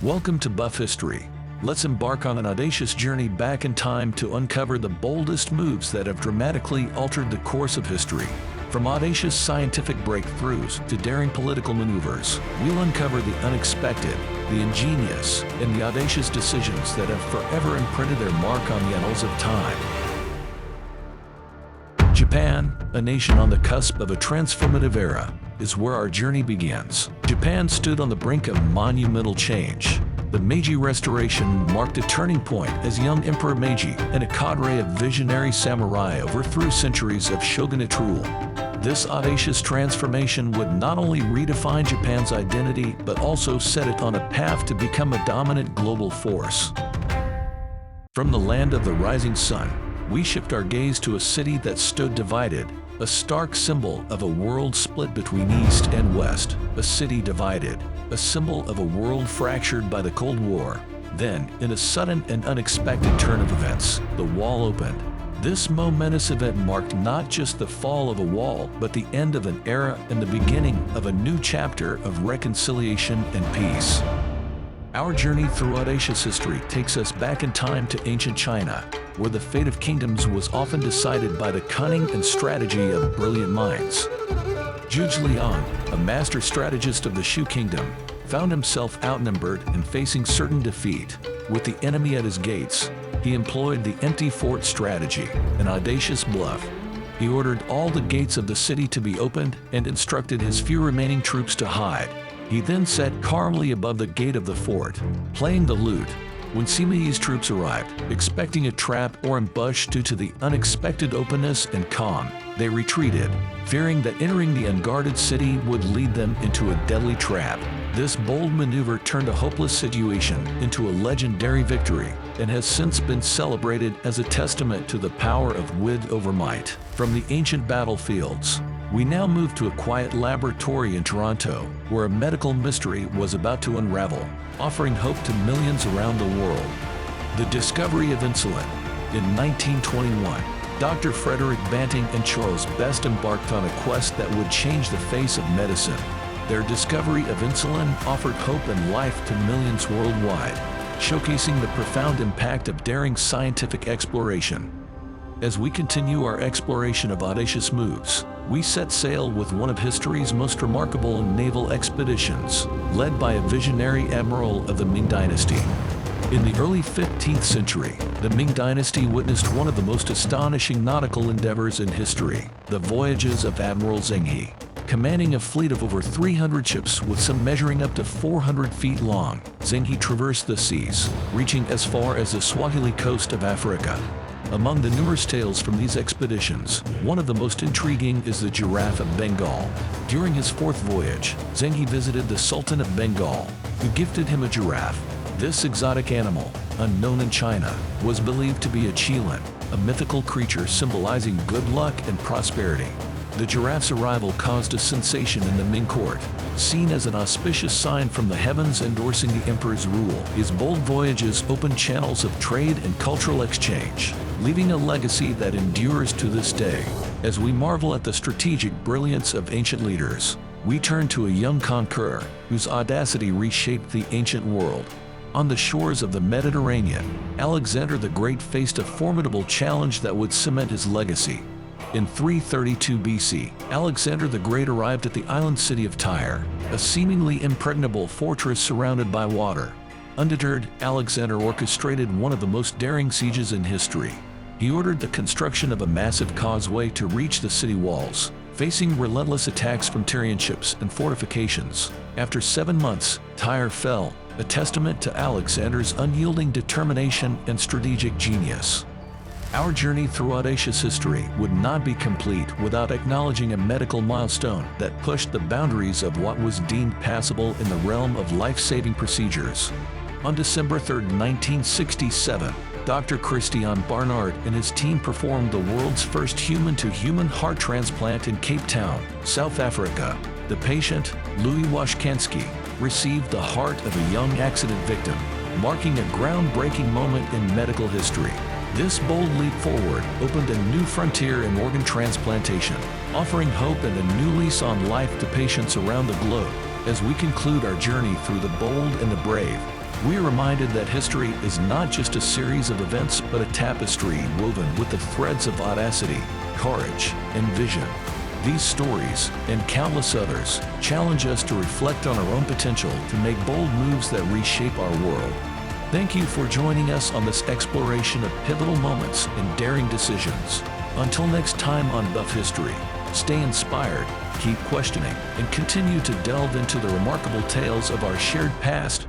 Welcome to Buff History. Let's embark on an audacious journey back in time to uncover the boldest moves that have dramatically altered the course of history. From audacious scientific breakthroughs to daring political maneuvers, we'll uncover the unexpected, the ingenious, and the audacious decisions that have forever imprinted their mark on the annals of time. Japan, a nation on the cusp of a transformative era, is where our journey begins. Japan stood on the brink of monumental change. The Meiji Restoration marked a turning point as young Emperor Meiji and a cadre of visionary samurai overthrew centuries of shogunate rule. This audacious transformation would not only redefine Japan's identity, but also set it on a path to become a dominant global force. From the land of the rising sun, we shift our gaze to a city that stood divided, a stark symbol of a world split between East and West, a city divided, a symbol of a world fractured by the Cold War. Then, in a sudden and unexpected turn of events, the wall opened. This momentous event marked not just the fall of a wall, but the end of an era and the beginning of a new chapter of reconciliation and peace. Our journey through audacious history takes us back in time to ancient China, where the fate of kingdoms was often decided by the cunning and strategy of brilliant minds. Zhuge Liang, a master strategist of the Shu kingdom, found himself outnumbered and facing certain defeat. With the enemy at his gates, he employed the empty fort strategy, an audacious bluff. He ordered all the gates of the city to be opened and instructed his few remaining troops to hide. He then sat calmly above the gate of the fort, playing the lute. When Sime's troops arrived, expecting a trap or ambush due to the unexpected openness and calm, they retreated, fearing that entering the unguarded city would lead them into a deadly trap. This bold maneuver turned a hopeless situation into a legendary victory and has since been celebrated as a testament to the power of wit over might. From the ancient battlefields, we now move to a quiet laboratory in Toronto, where a medical mystery was about to unravel, offering hope to millions around the world. The discovery of insulin. In 1921, Dr. Frederick Banting and Charles Best embarked on a quest that would change the face of medicine. Their discovery of insulin offered hope and life to millions worldwide, showcasing the profound impact of daring scientific exploration. As we continue our exploration of audacious moves, we set sail with one of history's most remarkable naval expeditions, led by a visionary admiral of the Ming Dynasty. In the early 15th century, the Ming Dynasty witnessed one of the most astonishing nautical endeavors in history, the voyages of Admiral Zheng He. Commanding a fleet of over 300 ships with some measuring up to 400 feet long, Zheng He traversed the seas, reaching as far as the Swahili coast of Africa. Among the numerous tales from these expeditions, one of the most intriguing is the Giraffe of Bengal. During his fourth voyage, Zheng He visited the Sultan of Bengal, who gifted him a giraffe. This exotic animal, unknown in China, was believed to be a qilin, a mythical creature symbolizing good luck and prosperity. The giraffe's arrival caused a sensation in the Ming court, seen as an auspicious sign from the heavens endorsing the emperor's rule. His bold voyages opened channels of trade and cultural exchange, leaving a legacy that endures to this day. As we marvel at the strategic brilliance of ancient leaders, we turn to a young conqueror whose audacity reshaped the ancient world. On the shores of the Mediterranean, Alexander the Great faced a formidable challenge that would cement his legacy. In 332 BC, Alexander the Great arrived at the island city of Tyre, a seemingly impregnable fortress surrounded by water. Undeterred, Alexander orchestrated one of the most daring sieges in history. He ordered the construction of a massive causeway to reach the city walls, facing relentless attacks from Tyrian ships and fortifications. After 7 months, Tyre fell, a testament to Alexander's unyielding determination and strategic genius. Our journey through audacious history would not be complete without acknowledging a medical milestone that pushed the boundaries of what was deemed passable in the realm of life-saving procedures. On December 3, 1967, Dr. Christian Barnard and his team performed the world's first human-to-human heart transplant in Cape Town, South Africa. The patient, Louis Washkansky, received the heart of a young accident victim, marking a groundbreaking moment in medical history. This bold leap forward opened a new frontier in organ transplantation, offering hope and a new lease on life to patients around the globe. As we conclude our journey through the bold and the brave, We are reminded that history is not just a series of events, but a tapestry woven with the threads of audacity, courage, and vision. These stories, and countless others, challenge us to reflect on our own potential to make bold moves that reshape our world. Thank you for joining us on this exploration of pivotal moments and daring decisions. Until next time on Buff History, stay inspired, keep questioning, and continue to delve into the remarkable tales of our shared past.